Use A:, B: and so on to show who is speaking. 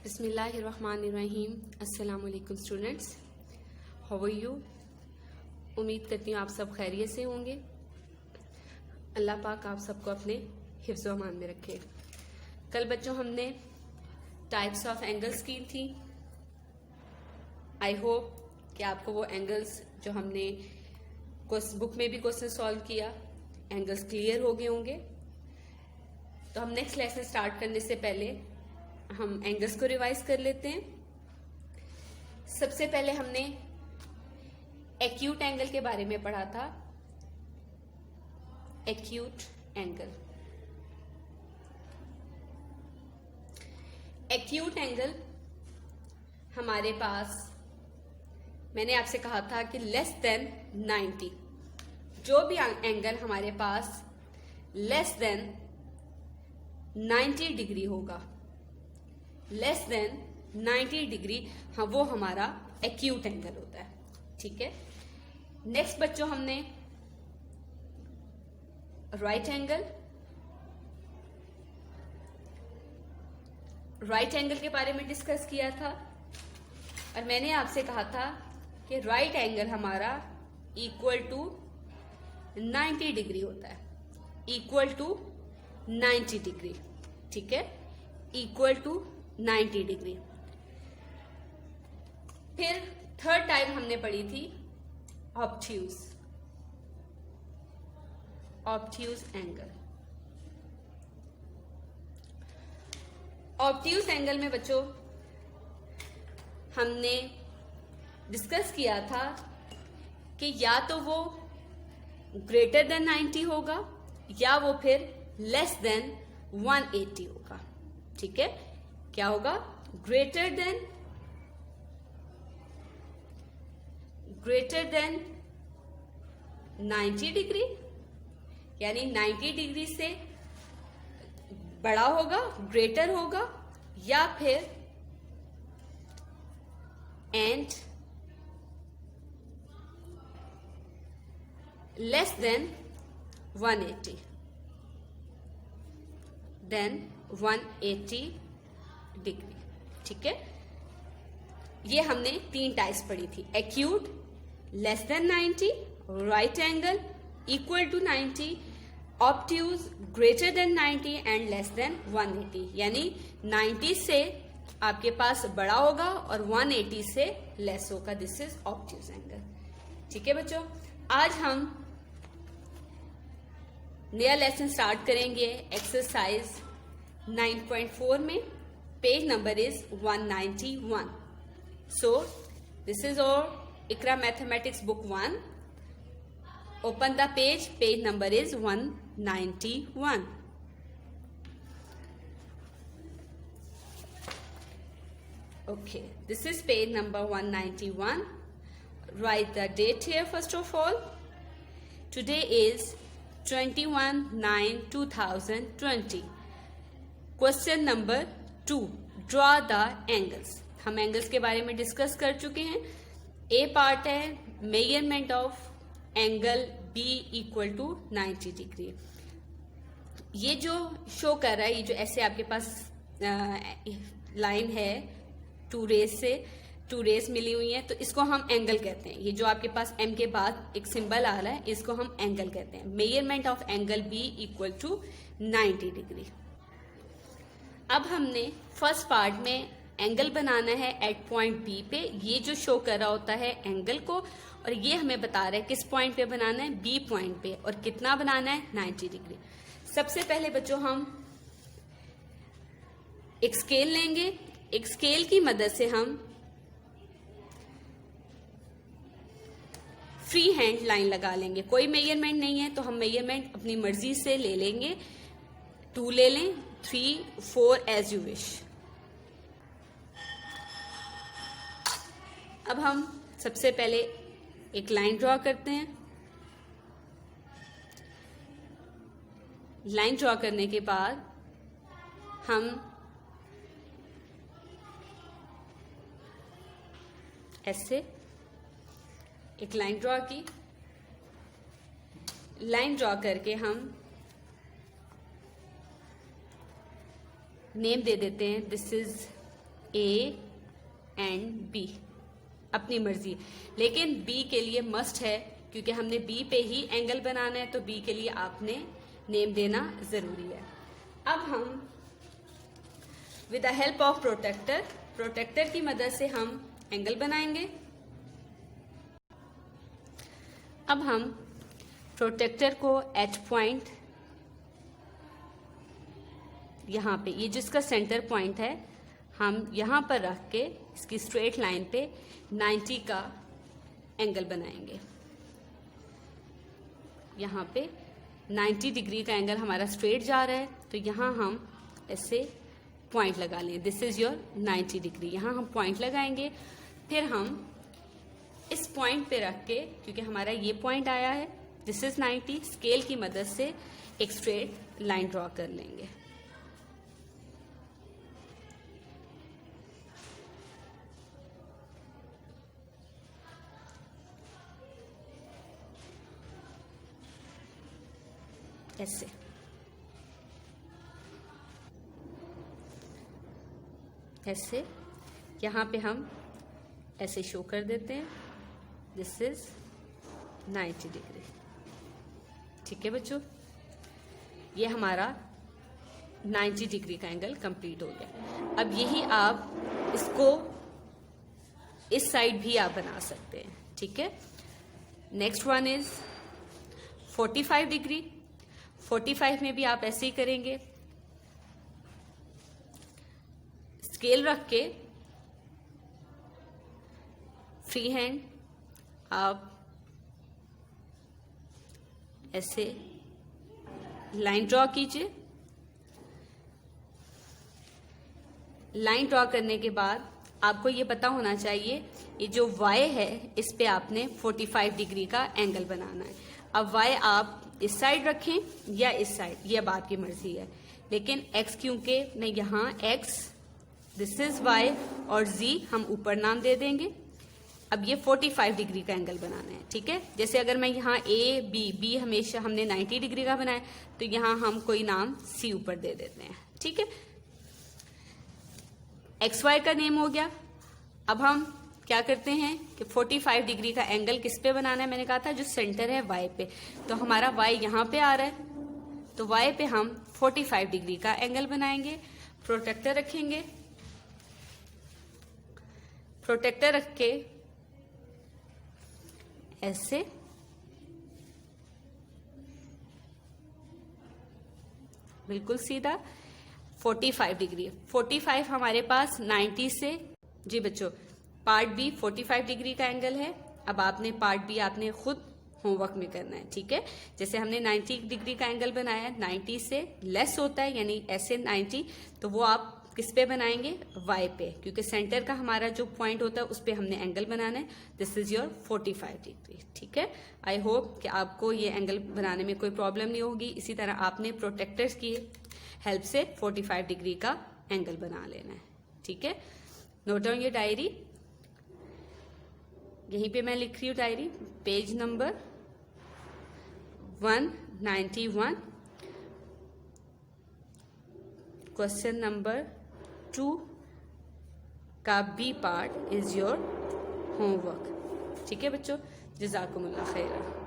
A: बिस्मिल्लाहिर्रहमानिर्रहीम। अस्सलाम वालेकुम स्टूडेंट्स, हाउ आर यू। उम्मीद करती हूँ आप सब खैरियत से होंगे। अल्लाह पाक आप सबको अपने हिफ्ज़ व अमान में रखे। कल बच्चों हमने टाइप्स ऑफ एंगल्स की थी। आई होप कि आपको वो एंगल्स जो हमने बुक में भी क्वेश्चन सॉल्व किया, एंगल्स क्लियर हो गए होंगे। तो हम नेक्स्ट लेसन स्टार्ट करने से पहले हम एंगल्स को रिवाइज कर लेते हैं। सबसे पहले हमने एक्यूट एंगल के बारे में पढ़ा था। एक्यूट एंगल, एक्यूट एंगल हमारे पास, मैंने आपसे कहा था कि लेस देन 90, जो भी एंगल हमारे पास लेस देन 90 डिग्री होगा, लेस देन 90 डिग्री, हाँ, वो हमारा एक्यूट एंगल होता है। ठीक है। नेक्स्ट बच्चों हमने राइट एंगल, राइट एंगल के बारे में डिस्कस किया था और मैंने आपसे कहा था कि राइट एंगल हमारा इक्वल टू 90 डिग्री होता है, इक्वल टू 90 डिग्री। ठीक है, इक्वल टू 90 डिग्री। फिर थर्ड टाइप हमने पढ़ी थी obtuse, obtuse angle. Obtuse angle में बच्चों हमने डिस्कस किया था कि या तो वो ग्रेटर देन 90 होगा या वो फिर लेस देन 180 होगा। ठीक है, क्या होगा? ग्रेटर देन 90 डिग्री, यानी 90 डिग्री से बड़ा होगा, ग्रेटर होगा, या फिर and less than 180, than 180 degree. ठीक है, ये हमने तीन टाइप्स पढ़ी थी। Acute, less than 90, right angle equal to 90, obtuse greater than 90 and less than 180, यानी 90 से आपके पास बड़ा होगा और 180 से लेस होगा। This is obtuse angle. ठीक है बच्चों, आज हम नया लेसन स्टार्ट करेंगे एक्सरसाइज 9.4 में। Page number is 191. So this is our Iqra Mathematics book 1. Open the page. Page number is 191. Okay, this is page number 191. Write the date here first of all. Today is 21/9/2020. Question number 2. Draw the angles. हम angles के बारे में discuss कर चुके हैं। A part है measurement of angle B equal to 90 degree. ये जो शो कर रहा है, ये जो ऐसे आपके पास लाइन है, टू रेस मिली हुई है, तो इसको हम एंगल कहते हैं। ये जो आपके पास एम के बाद एक सिंबल आ रहा है, इसको हम एंगल कहते हैं। Measurement of angle B equal to 90 degree. अब हमने फर्स्ट पार्ट में एंगल बनाना है एट पॉइंट बी पे। ये जो शो कर रहा होता है एंगल को, और ये हमें बता रहा है किस पॉइंट पे बनाना है, बी पॉइंट पे, और कितना बनाना है, 90 डिग्री। सबसे पहले बच्चों हम एक स्केल लेंगे। एक स्केल की मदद से हम फ्री हैंड लाइन लगा लेंगे। कोई मेजरमेंट नहीं है तो हम मेजरमेंट अपनी मर्जी से ले लेंगे। 2 ले लें, 3, 4 एज यू विश। अब हम सबसे पहले एक लाइन ड्रॉ करते हैं। लाइन ड्रॉ करने के बाद हम ऐसे एक लाइन ड्रॉ की। लाइन ड्रॉ करके हम नेम दे देते हैं। This is A and B, अपनी मर्जी। लेकिन बी के लिए मस्ट है, क्योंकि हमने बी पे ही एंगल बनाना है, तो बी के लिए आपने नेम देना जरूरी है। अब हम with the help of protractor की मदद से हम एंगल बनाएंगे। अब हम प्रोटेक्टर को एच पॉइंट, यहाँ पे ये जिसका सेंटर पॉइंट है, हम यहाँ पर रख के इसकी स्ट्रेट लाइन पे 90 का एंगल बनाएंगे। यहाँ पे 90 डिग्री का एंगल हमारा स्ट्रेट जा रहा है, तो यहाँ हम ऐसे पॉइंट लगा लें। This is your 90 degree. यहाँ हम पॉइंट लगाएंगे, फिर हम इस पॉइंट पे रख के, क्योंकि हमारा ये पॉइंट आया है, दिस इज 90, स्केल की मदद से एक स्ट्रेट लाइन ड्रॉ कर लेंगे। ऐसे यहाँ पे हम ऐसे शो कर देते हैं, दिस इज 90 डिग्री। ठीक है बच्चों, ये हमारा 90 डिग्री का एंगल कंप्लीट हो गया। अब यही आप इसको इस साइड भी आप बना सकते हैं। ठीक है, नेक्स्ट वन इज 45 डिग्री। 45 में भी आप ऐसे ही करेंगे, स्केल रख के फ्री हैंड आप ऐसे लाइन ड्रॉ कीजिए। लाइन ड्रॉ करने के बाद आपको ये पता होना चाहिए, ये जो y है इस पे आपने 45 डिग्री का एंगल बनाना है। अब y आप इस साइड रखें या इस साइड, ये अब आपकी मर्जी है। लेकिन x, क्योंकि मैं यहाँ x, दिस इज y और z हम ऊपर नाम दे देंगे। अब ये 45 डिग्री का एंगल बनाना है। ठीक है, जैसे अगर मैं यहाँ a b हमेशा हमने 90 डिग्री का बनाया, तो यहाँ हम कोई नाम c ऊपर दे देते हैं। ठीक है, एक्स वाई का नेम हो गया। अब हम क्या करते हैं कि 45 डिग्री का एंगल किस पे बनाना है, मैंने कहा था जो सेंटर है y पे, तो हमारा y यहाँ पे आ रहा है, तो y पे हम 45 डिग्री का एंगल बनाएंगे। प्रोटेक्टर रखेंगे, प्रोटेक्टर रख के ऐसे बिल्कुल सीधा 45 डिग्री। 45 हमारे पास 90 से, जी बच्चों, पार्ट बी 45 डिग्री का एंगल है। अब आपने पार्ट बी आपने खुद होमवर्क में करना है। ठीक है, जैसे हमने 90 डिग्री का एंगल बनाया, 90 से लेस होता है, यानी ऐसे 90, तो वो आप किस पे बनाएंगे, y पे, क्योंकि सेंटर का हमारा जो पॉइंट होता है उस पे हमने एंगल बनाना है। This is your 45 degree. ठीक है, आई होप कि आपको ये एंगल बनाने में कोई प्रॉब्लम नहीं होगी। इसी तरह आपने प्रोटेक्टर्स की हेल्प से 45 डिग्री का एंगल बना लेना है। ठीक है, नोट डाउन योर डायरी। यहीं पे मैं लिख रही हूँ diary, page number 191, question number 2 का B part is your homework. ठीक है बच्चों, जज़ाकुमुल्लाह खैरा।